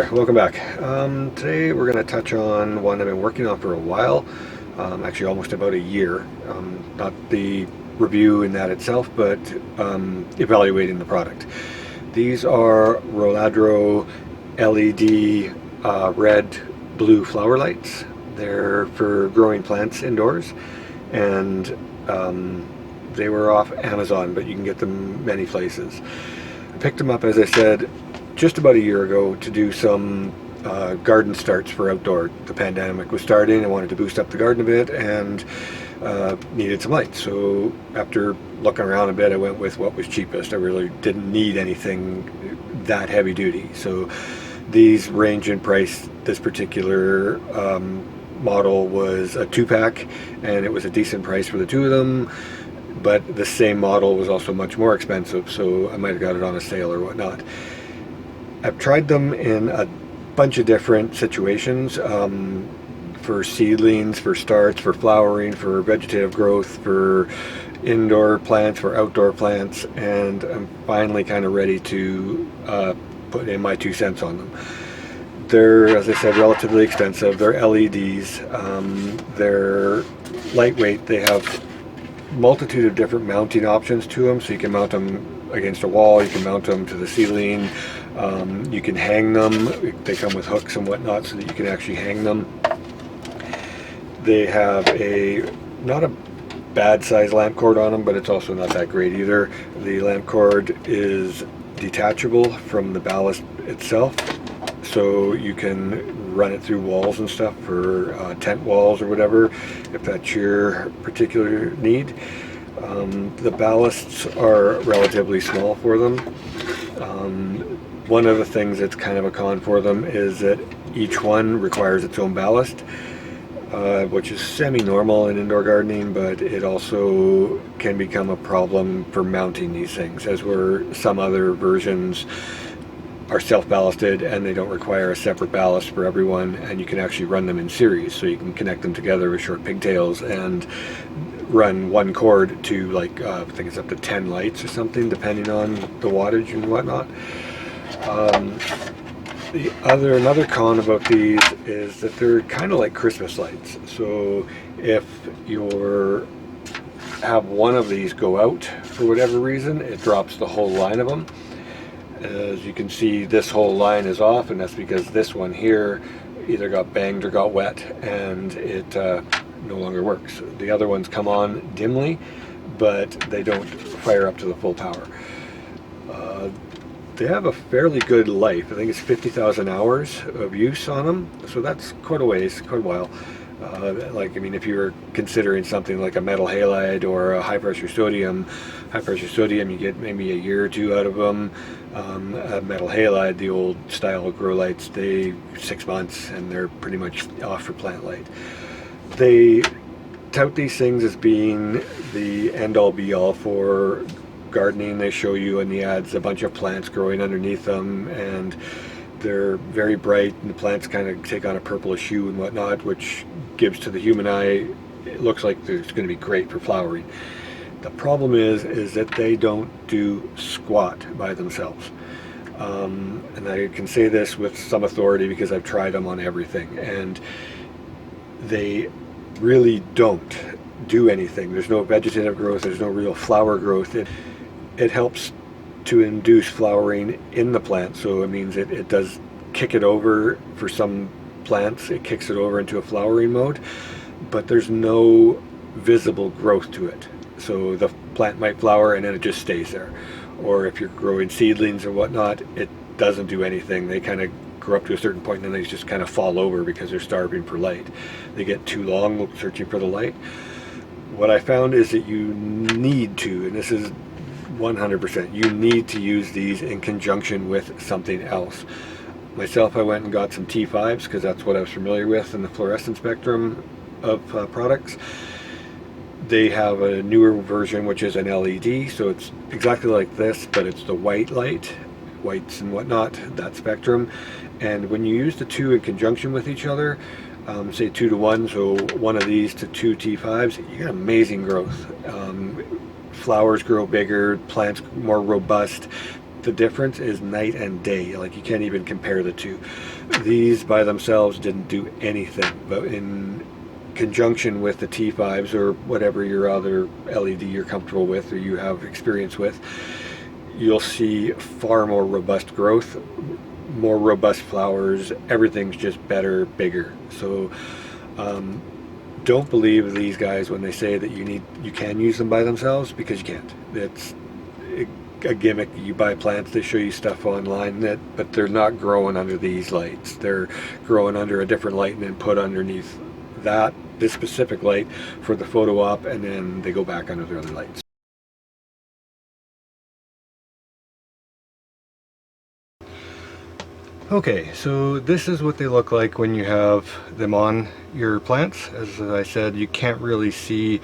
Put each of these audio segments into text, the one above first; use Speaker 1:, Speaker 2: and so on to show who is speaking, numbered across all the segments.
Speaker 1: there, welcome back. Today we're going to touch on one I've been working on for a while, actually almost about a year. Not the review in that itself, but evaluating the product. These are Roladro LED red blue flower lights. They're for growing plants indoors, and they were off Amazon, but you can get them many places. I picked them up, as I said, just about a year ago to do some garden starts for outdoor. The pandemic was starting. I wanted to boost up the garden a bit and needed some lights. So after looking around a bit, I went with what was cheapest. I really didn't need anything that heavy duty. So these range in price. This particular model was a 2-pack, and it was a decent price for the two of them. But the same model was also much more expensive, so I might have got it on a sale or whatnot. I've tried them in a bunch of different situations, for seedlings, for starts, for flowering, for vegetative growth, for indoor plants, for outdoor plants, and I'm finally kind of ready to put in my 2 cents on them. They're, as I said, relatively expensive. They're LEDs. They're lightweight. They have multitude of different mounting options to them, so you can mount them against a wall, you can mount them to the ceiling, you can hang them. They come with hooks and whatnot so that you can actually hang them. They have not a bad size lamp cord on them, but it's also not that great either. The lamp cord is detachable from the ballast itself, so you can run it through walls and stuff for tent walls or whatever, if that's your particular need. The ballasts are relatively small for them. One of the things that's kind of a con for them is that each one requires its own ballast, which is semi-normal in indoor gardening, but it also can become a problem for mounting these things, as where some other versions are self-ballasted and they don't require a separate ballast for everyone, and you can actually run them in series, so you can connect them together with short pigtails and run one cord to, like, I think it's up to 10 lights or something, depending on the wattage and whatnot. Another con about these is that they're kind of like Christmas lights. So if you have one of these go out for whatever reason, it drops the whole line of them. As you can see, this whole line is off, and that's because this one here either got banged or got wet, and it no longer works. The other ones come on dimly, but they don't fire up to the full power. They have a fairly good life. I think it's 50,000 hours of use on them, so that's quite a ways, quite a while. Like, I mean, if you were considering something like a metal halide or a high pressure sodium, you get maybe a year or two out of them. A metal halide, the old style grow lights, 6 months, and they're pretty much off for plant light. They tout these things as being the end-all be-all for gardening. They show you in the ads a bunch of plants growing underneath them, and they're very bright, and the plants kind of take on a purplish hue and whatnot, which gives to the human eye, it looks like it's going to be great for flowering. The problem is that they don't do squat by themselves. And I can say this with some authority because I've tried them on everything, and they really don't do anything. There's no vegetative growth, there's no real flower growth. It helps to induce flowering in the plant, so it means it does kick it over. For some plants, it kicks it over into a flowering mode, but there's no visible growth to it. So the plant might flower and then it just stays there. Or if you're growing seedlings or whatnot, it doesn't do anything. They kind of grow up to a certain point and then they just kind of fall over because they're starving for light. They get too long searching for the light. What I found is that you need to, and this is 100%, you need to use these in conjunction with something else. Myself, I went and got some T5s because that's what I was familiar with in the fluorescent spectrum of products. They have a newer version which is an LED, so it's exactly like this, but it's the white light, whites and whatnot, that spectrum. And when you use the two in conjunction with each other, say 2 to 1, so one of these to 2 T5s, you get amazing growth. Flowers grow bigger, plants more robust, the difference is night and day. Like, you can't even compare the two. These by themselves didn't do anything, but in conjunction with the T5s or whatever your other LED you're comfortable with or you have experience with, you'll see far more robust growth, more robust flowers. Everything's just better, bigger. So don't believe these guys when they say that you can use them by themselves, because you can't. It's a gimmick. You buy plants, they show you stuff online, but they're not growing under these lights. They're growing under a different light and then put underneath this specific light for the photo op, and then they go back under their other lights. Okay, so this is what they look like when you have them on your plants. As I said, you can't really see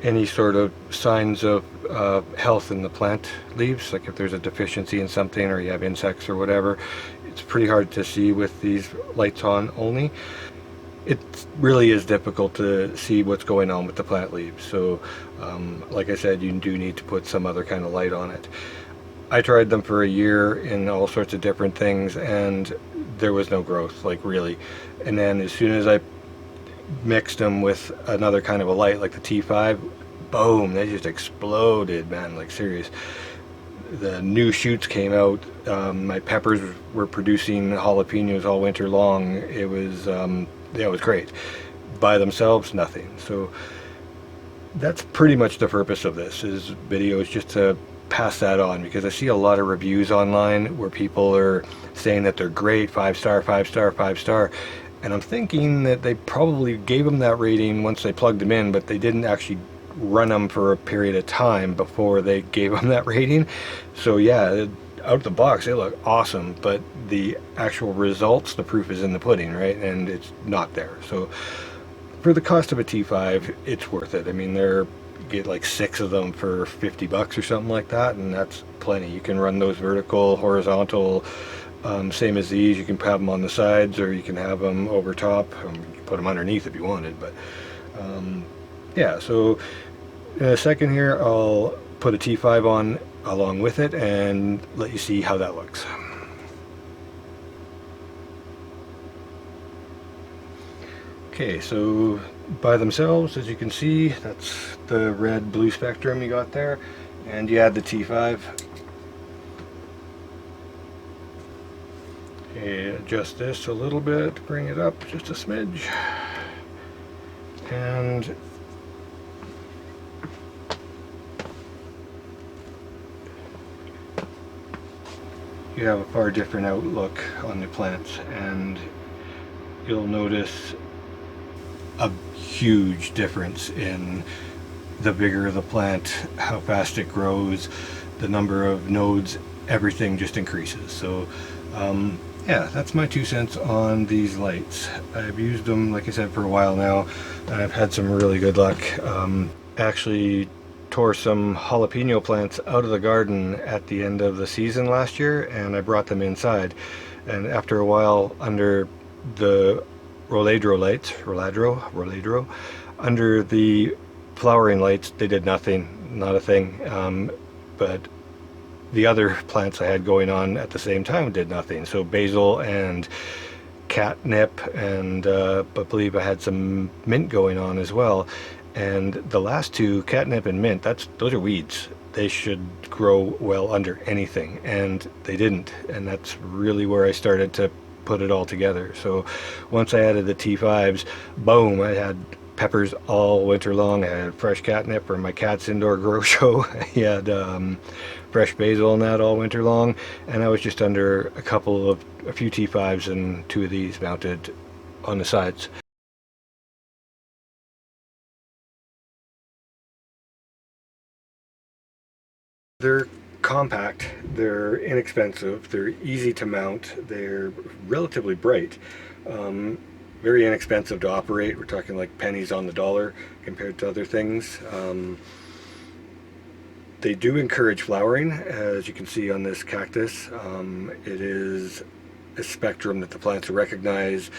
Speaker 1: any sort of signs of health in the plant leaves, like if there's a deficiency in something or you have insects or whatever. It's pretty hard to see with these lights on only. It really is difficult to see what's going on with the plant leaves. So like I said, you do need to put some other kind of light on it. I tried them for a year in all sorts of different things, and there was no growth, like, really. And then as soon as I mixed them with another kind of a light, like the T5, boom, they just exploded, man, like, serious. The new shoots came out. My peppers were producing jalapenos all winter long. It was, yeah, it was great. By themselves, nothing. So that's pretty much the purpose of this video, is just to pass that on, because I see a lot of reviews online where people are saying that they're great, 5-star, 5-star, 5-star, and I'm thinking that they probably gave them that rating once they plugged them in, but they didn't actually run them for a period of time before they gave them that rating. So yeah, out of the box they look awesome, but the actual results, the proof is in the pudding, right? And it's not there. So for the cost of a T5, it's worth it. I mean, get like 6 of them for $50 or something like that, and that's plenty. You can run those vertical, horizontal, same as these. You can have them on the sides, or you can have them over top. You can put them underneath if you wanted, but yeah. So in a second here, I'll put a T5 on along with it and let you see how that looks. Okay, so by themselves, as you can see, that's the red blue spectrum you got there, and you add the T5. Okay, adjust this a little bit, bring it up just a smidge, and you have a far different outlook on the plants, and you'll notice a huge difference in the bigger the plant, how fast it grows, the number of nodes, everything just increases. So yeah, that's my 2 cents on these lights. I've used them, like I said, for a while now, and I've had some really good luck. Actually tore some jalapeno plants out of the garden at the end of the season last year, and I brought them inside, and after a while, under the Roladro lights, Roladro, under the flowering lights, they did nothing, not a thing. But the other plants I had going on at the same time did nothing. So basil and catnip, and I believe I had some mint going on as well. And the last two, catnip and mint, those are weeds. They should grow well under anything, and they didn't. And that's really where I started to put it all together. So once I added the T5s, boom, I had peppers all winter long. I had fresh catnip for my cat's indoor grow show. He had fresh basil and that all winter long, and I was just under a few T5s and 2 of these mounted on the sides. They're compact, they're inexpensive, they're easy to mount, they're relatively bright, very inexpensive to operate. We're talking like pennies on the dollar compared to other things. They do encourage flowering, as you can see on this cactus. It is a spectrum that the plants recognize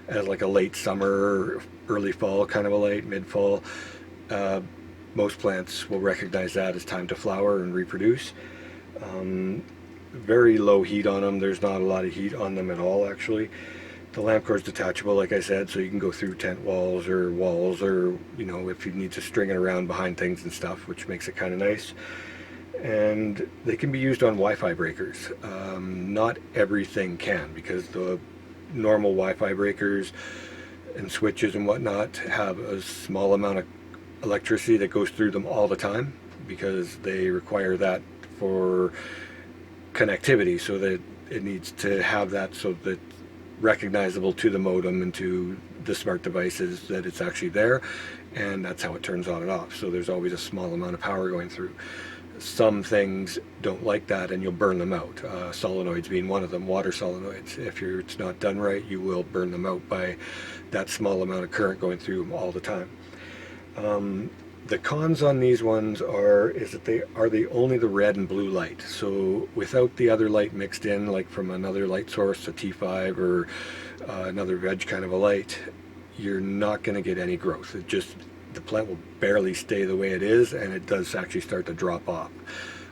Speaker 1: as like a late summer, early fall kind of a light, mid-fall. Most plants will recognize that as time to flower and reproduce. very low heat on them. There's not a lot of heat on them at all, actually. The lamp core is detachable, like I said, so you can go through tent walls, or you know, if you need to string it around behind things and stuff, which makes it kind of nice. And they can be used on Wi-Fi breakers. Not everything can, because the normal Wi-Fi breakers and switches and whatnot have a small amount of electricity that goes through them all the time, because they require that for connectivity, so that it needs to have that so that recognizable to the modem and to the smart devices that it's actually there, and that's how it turns on and off. So there's always a small amount of power going through. Some things don't like that, and you'll burn them out. Solenoids being one of them. Water solenoids, if it's not done right, you will burn them out by that small amount of current going through them all the time. The cons on these ones is that they are only the red and blue light. So without the other light mixed in, like from another light source, a T5 or another veg kind of a light, you're not going to get any growth. The plant will barely stay the way it is, and it does actually start to drop off.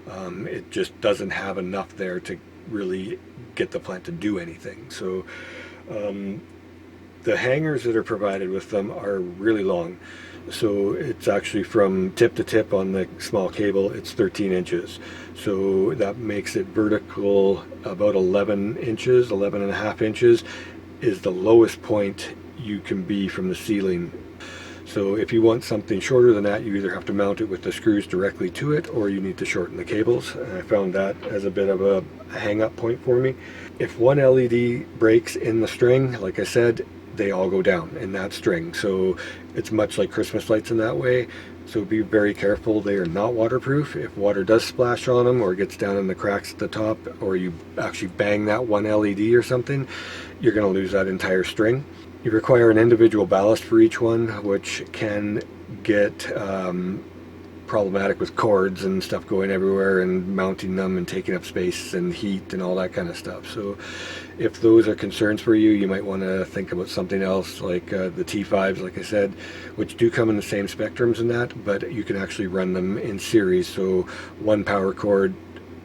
Speaker 1: It just doesn't have enough there to really get the plant to do anything. So the hangers that are provided with them are really long. So it's actually from tip to tip on the small cable, it's 13 inches. So that makes it vertical about 11 inches, 11 and a half inches is the lowest point you can be from the ceiling. So if you want something shorter than that, you either have to mount it with the screws directly to it, or you need to shorten the cables. And I found that as a bit of a hang-up point for me. If one LED breaks in the string, like I said, they all go down in that string. So it's much like Christmas lights in that way. So be very careful. They are not waterproof. If water does splash on them, or gets down in the cracks at the top, or you actually bang that one LED or something, you're going to lose that entire string. You require an individual ballast for each one, which can get problematic with cords and stuff going everywhere and mounting them and taking up space and heat and all that kind of stuff. So if those are concerns for you, you might want to think about something else, like the T5s, like I said, which do come in the same spectrums and that, but you can actually run them in series. So one power cord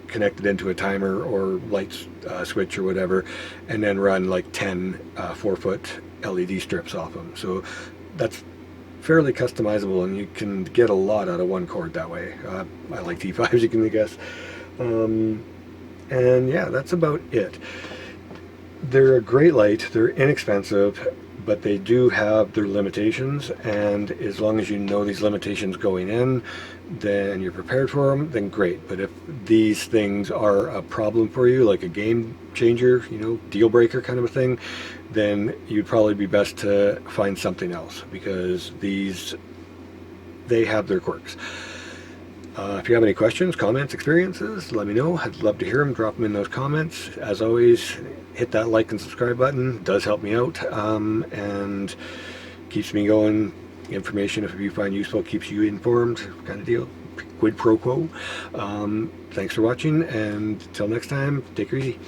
Speaker 1: connected into a timer or light switch or whatever, and then run like 10 4-foot LED strips off them. So that's fairly customizable, and you can get a lot out of one cord that way. I like T5s, you can guess. And yeah, that's about it. They're a great light, they're inexpensive, but they do have their limitations, and as long as you know these limitations going in, then you're prepared for them, then great. But if these things are a problem for you, like a game changer, you know, deal breaker kind of a thing, then you'd probably be best to find something else, because they have their quirks. If you have any questions, comments, experiences, let me know. I'd love to hear them. Drop them in those comments. As always, hit that like and subscribe button. It does help me out, and keeps me going. Information, if you find useful, keeps you informed, kind of deal. Quid pro quo. Thanks for watching, and until next time, take her easy.